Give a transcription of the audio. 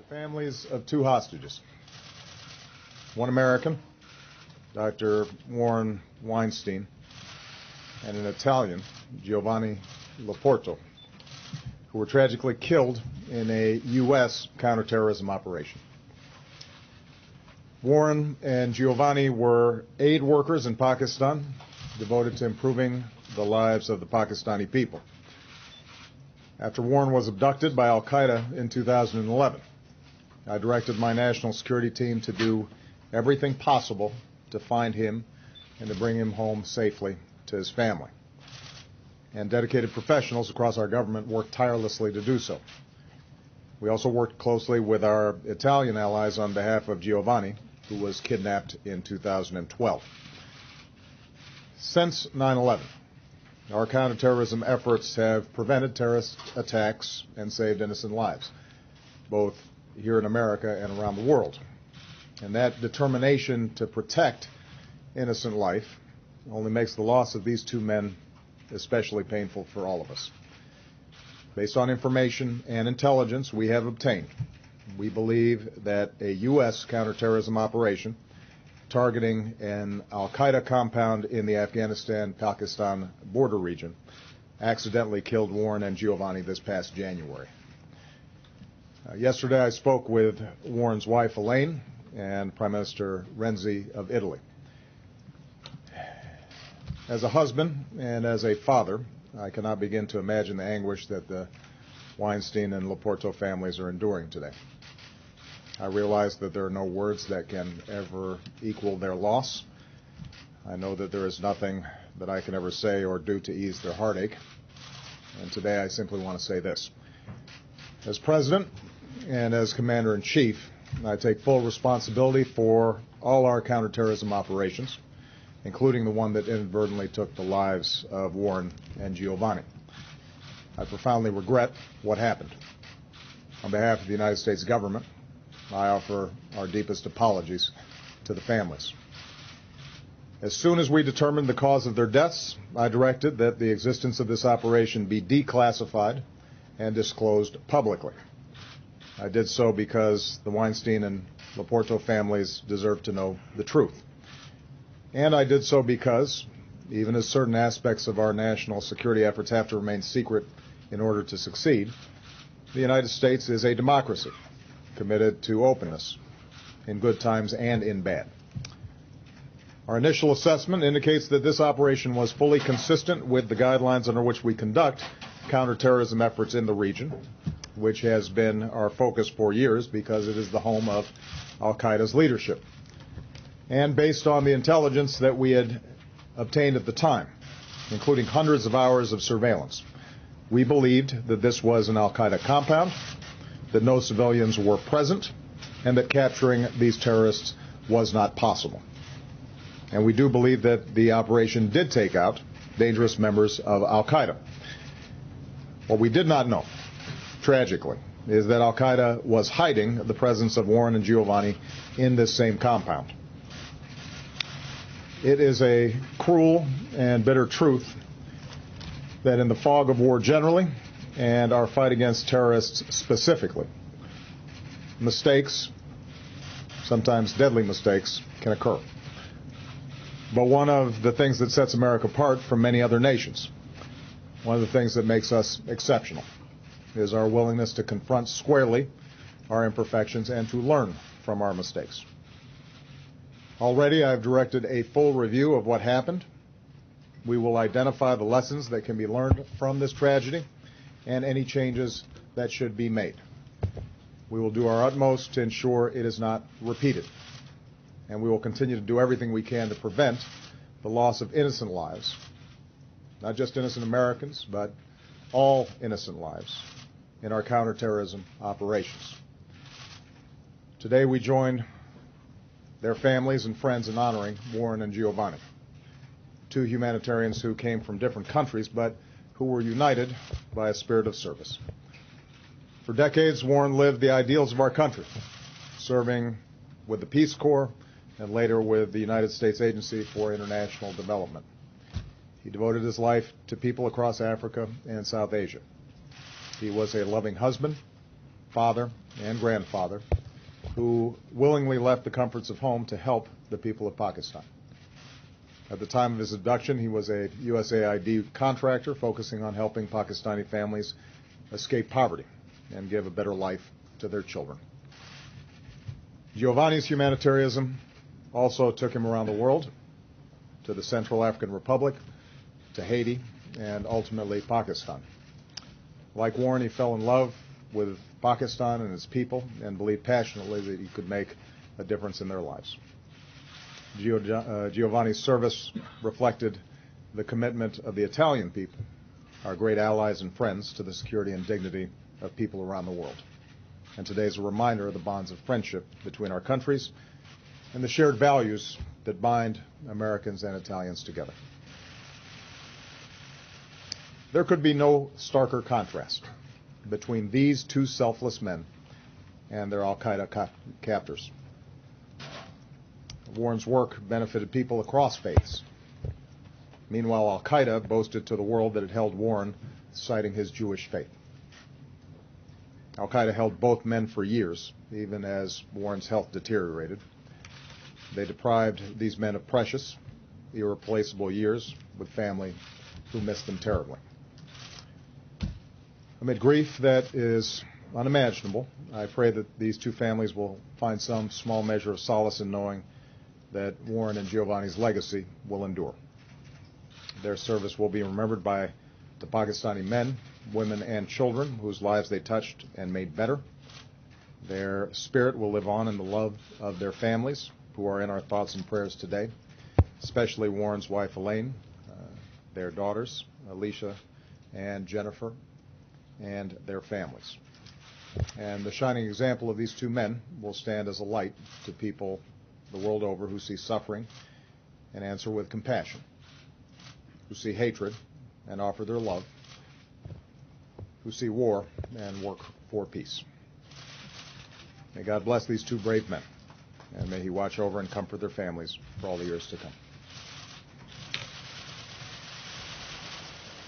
families of two hostages, one American, Dr. Warren Weinstein, and an Italian, Giovanni Loporto, who were tragically killed in a U.S. counterterrorism operation. Warren and Giovanni were aid workers in Pakistan, devoted to improving the lives of the Pakistani people. After Warren was abducted by Al-Qaeda in 2011, I directed my national security team to do everything possible to find him and to bring him home safely to his family. And dedicated professionals across our government worked tirelessly to do so. We also worked closely with our Italian allies on behalf of Giovanni, who was kidnapped in 2012. Since 9/11, our counterterrorism efforts have prevented terrorist attacks and saved innocent lives, both here in America and around the world. And that determination to protect innocent life only makes the loss of these two men especially painful for all of us. Based on information and intelligence we have obtained, we believe that a U.S. counterterrorism operation targeting an Al-Qaeda compound in the Afghanistan-Pakistan border region accidentally killed Warren and Giovanni this past January. Yesterday I spoke with Warren's wife, Elaine, and Prime Minister Renzi of Italy. As a husband and as a father, I cannot begin to imagine the anguish that the Weinstein and Loporto families are enduring today. I realize that there are no words that can ever equal their loss. I know that there is nothing that I can ever say or do to ease their heartache. And today I simply want to say this. As President and as Commander-in-Chief, I take full responsibility for all our counterterrorism operations, including the one that inadvertently took the lives of Warren and Giovanni. I profoundly regret what happened. On behalf of the United States government, I offer our deepest apologies to the families. As soon as we determined the cause of their deaths, I directed that the existence of this operation be declassified and disclosed publicly. I did so because the Weinstein and Loporto families deserve to know the truth. And I did so because, even as certain aspects of our national security efforts have to remain secret in order to succeed, the United States is a democracy committed to openness in good times and in bad. Our initial assessment indicates that this operation was fully consistent with the guidelines under which we conduct counterterrorism efforts in the region, which has been our focus for years because it is the home of Al-Qaeda's leadership. And based on the intelligence that we had obtained at the time, including hundreds of hours of surveillance, we believed that this was an Al-Qaeda compound, that no civilians were present, and that capturing these terrorists was not possible. And we do believe that the operation did take out dangerous members of Al-Qaeda. What we did not know, tragically, is that Al-Qaeda was hiding the presence of Warren and Giovanni in this same compound. It is a cruel and bitter truth that in the fog of war generally, and our fight against terrorists specifically, mistakes, sometimes deadly mistakes, can occur. But one of the things that sets America apart from many other nations, one of the things that makes us exceptional, is our willingness to confront squarely our imperfections and to learn from our mistakes. Already I've directed a full review of what happened. We will identify the lessons that can be learned from this tragedy and any changes that should be made. We will do our utmost to ensure it is not repeated. And we will continue to do everything we can to prevent the loss of innocent lives, not just innocent Americans, but all innocent lives in our counterterrorism operations. Today we join their families and friends in honoring Warren and Giovanni, two humanitarians who came from different countries but who were united by a spirit of service. For decades, Warren lived the ideals of our country, serving with the Peace Corps and later with the United States Agency for International Development. He devoted his life to people across Africa and South Asia. He was a loving husband, father and grandfather, who willingly left the comforts of home to help the people of Pakistan. At the time of his abduction, he was a USAID contractor focusing on helping Pakistani families escape poverty and give a better life to their children. Giovanni's humanitarianism also took him around the world, to the Central African Republic, to Haiti, and ultimately Pakistan. Like Warren, he fell in love with Pakistan and its people and believed passionately that he could make a difference in their lives. Giovanni's service reflected the commitment of the Italian people, our great allies and friends, to the security and dignity of people around the world. And today is a reminder of the bonds of friendship between our countries and the shared values that bind Americans and Italians together. There could be no starker contrast between these two selfless men and their al-Qaeda captors. Warren's work benefited people across faiths. Meanwhile, al-Qaeda boasted to the world that it held Warren, citing his Jewish faith. Al-Qaeda held both men for years, even as Warren's health deteriorated. They deprived these men of precious, irreplaceable years with family who missed them terribly. Amid grief that is unimaginable, I pray that these two families will find some small measure of solace in knowing that Warren and Giovanni's legacy will endure. Their service will be remembered by the Pakistani men, women, and children whose lives they touched and made better. Their spirit will live on in the love of their families, who are in our thoughts and prayers today, especially Warren's wife, Elaine, their daughters, Alicia and Jennifer, and their families. And the shining example of these two men will stand as a light to people the world over who see suffering and answer with compassion, who see hatred and offer their love, who see war and work for peace. May God bless these two brave men, and may He watch over and comfort their families for all the years to come.